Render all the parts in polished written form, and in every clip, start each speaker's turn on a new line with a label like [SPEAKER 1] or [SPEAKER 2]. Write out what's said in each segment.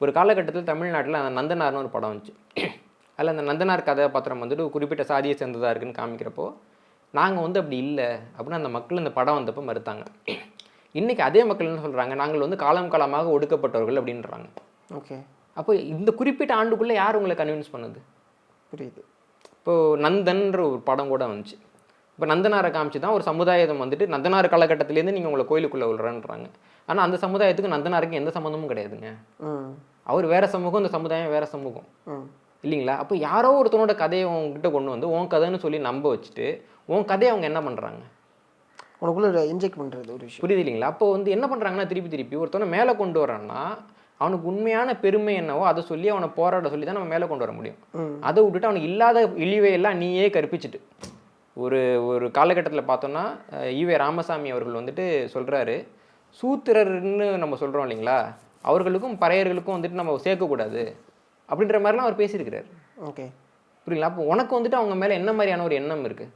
[SPEAKER 1] ஒரு காலகட்டத்தில் தமிழ்நாட்டில் அந்த நந்தனார்னு ஒரு படம் வந்துச்சு. அதில் அந்த நந்தனார் கதாபாத்திரம் வந்துட்டு ஒரு குறிப்பிட்ட சாதியை சேர்ந்ததாக இருக்குன்னு காமிக்கிறப்போ நாங்கள் வந்து அப்படி இல்லை அப்படின்னு அந்த மக்கள் இந்த படம் வந்தப்போ மறுத்தாங்க. இன்றைக்கி அதே மக்கள் என்ன சொல்கிறாங்க, நாங்கள் வந்து காலம் காலமாக ஒடுக்கப்பட்டவர்கள் அப்படின்றாங்க.
[SPEAKER 2] ஓகே.
[SPEAKER 1] அப்போ இந்த குறிப்பிட்ட ஆண்டுக்குள்ளே யார் உங்களை கன்வின்ஸ் பண்ணுது?
[SPEAKER 2] புரியுது.
[SPEAKER 1] இப்போது நந்தன்ற ஒரு படம் கூட வந்துச்சு. இப்போ நந்தனாரை காமிச்சு தான் ஒரு சமுதாயம் வந்துட்டு நந்தனார் காலகட்டத்திலேருந்து நீங்கள் உங்களை கோயிலுக்குள்ளே விடுறேன்றாங்க. ஆனால் அந்த சமுதாயத்துக்கு நந்தனாருக்கு எந்த சம்மந்தமும் கிடையாதுங்க. அவர் வேறு சமூகம், இந்த சமுதாயம் வேறு சமூகம் இல்லைங்களா? அப்போ யாரோ ஒருத்தனோட கதையை உங்ககிட்ட கொண்டு வந்து உன் கதைன்னு சொல்லி நம்ப வச்சுட்டு உன் கதையை அவங்க என்ன பண்ணுறாங்க,
[SPEAKER 2] உனக்குள்ள இன்ஜெக்ட் பண்ணுறது ஒரு விஷயம்.
[SPEAKER 1] புரியுது இல்லைங்களா? அப்போ வந்து என்ன பண்ணுறாங்கன்னா திருப்பி ஒருத்தவனை மேலே கொண்டு வரான்னா அவனுக்கு உண்மையான பெருமை என்னவோ அதை சொல்லி அவனை போராட சொல்லி தான் நம்ம மேலே கொண்டு வர முடியும். அதை விட்டுட்டு அவனுக்கு இல்லாத இழிவையெல்லாம் நீயே கற்பிச்சுட்டு ஒரு ஒரு காலகட்டத்தில் பார்த்தோன்னா ஈவே ராமசாமி அவர்கள் வந்துட்டு சொல்கிறாரு, சூத்திரர்னு நம்ம சொல்கிறோம் இல்லைங்களா, அவர்களுக்கும் பறையர்களுக்கும் வந்துட்டு நம்ம சேர்க்கக்கூடாது அப்படின்ற மாதிரிலாம் அவர் பேசியிருக்கிறார்.
[SPEAKER 2] ஓகே,
[SPEAKER 1] புரியுங்களா? அப்போ உனக்கு வந்துட்டு அவங்க மேலே என்ன மாதிரியான ஒரு எண்ணம் இருக்குது?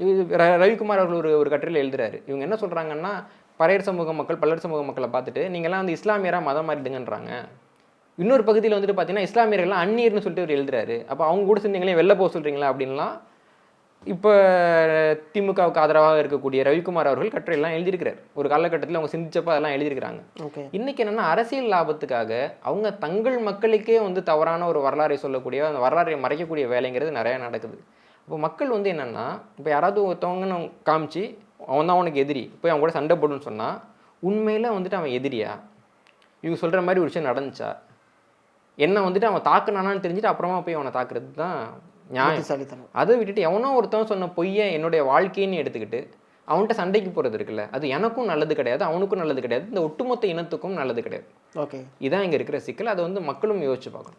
[SPEAKER 1] இது ரவிக்குமார் அவர்கள் ஒரு கட்டுரையில் எழுதுறாரு. இவங்க என்ன சொல்கிறாங்கன்னா, பறையர் சமூக மக்கள் பல்லர் சமூக மக்களை பார்த்துட்டு நீங்கள்லாம் வந்து இஸ்லாமியராக மதம் மாறிடுங்கன்றாங்க. இன்னொரு பகுதியில் வந்துட்டு பார்த்தீங்கன்னா இஸ்லாமியர்கள்லாம் அந்நியர்னு சொல்லிட்டு அவர் எழுதுறாரு. அப்போ அவங்க கூட சேர்ந்தீங்களே வெளில போக சொல்கிறீங்களா அப்படின்லாம் இப்போ திமுகவுக்கு ஆதரவாக இருக்கக்கூடிய ரவிக்குமார் அவர்கள் கட்டுரையெல்லாம் எழுதியிருக்கிறார். ஒரு காலகட்டத்தில் அவங்க சிந்திச்சப்போ அதெல்லாம் எழுதியிருக்கிறாங்க. இன்றைக்கி என்னென்னா அரசியல் லாபத்துக்காக அவங்க தங்கள் மக்களுக்கே வந்து தவறான ஒரு வரலாறை சொல்லக்கூடிய அந்த வரலாறை மறைக்கக்கூடிய வேலைங்கிறது நிறையா நடக்குது. இப்போ மக்கள் வந்து என்னென்னா, இப்போ யாராவது ஒருத்தவங்கன்னு காமிச்சு அவன் தான் அவனுக்கு எதிரி, போய் அவன் கூட சண்டை போடுன்னு சொன்னால் உண்மையில் வந்துட்டு அவன் எதிரியா, இவங்க சொல்கிற மாதிரி ஒரு விஷயம் நடந்துச்சா, என்ன வந்துட்டு அவன் தாக்குனானான்னு தெரிஞ்சுட்டு அப்புறமா போய் அவனை தாக்குறது தான் நியாயம். அதை விட்டுட்டு எவனோ ஒருத்தவன் சொன்ன பொய்யை என்னுடைய வாழ்க்கைன்னு எடுத்துக்கிட்டு அவன்கிட்ட சண்டைக்கு போகிறது இருக்குல்ல, அது எனக்கும் நல்லது கிடையாது, அவனுக்கும் நல்லது கிடையாது, இந்த ஒட்டுமொத்த இனத்துக்கும் நல்லது கிடையாது.
[SPEAKER 2] ஓகே,
[SPEAKER 1] இதான் இங்கே இருக்கிற சிக்கல். அதை வந்து மக்களும் யோசிச்சு பார்க்கணும்.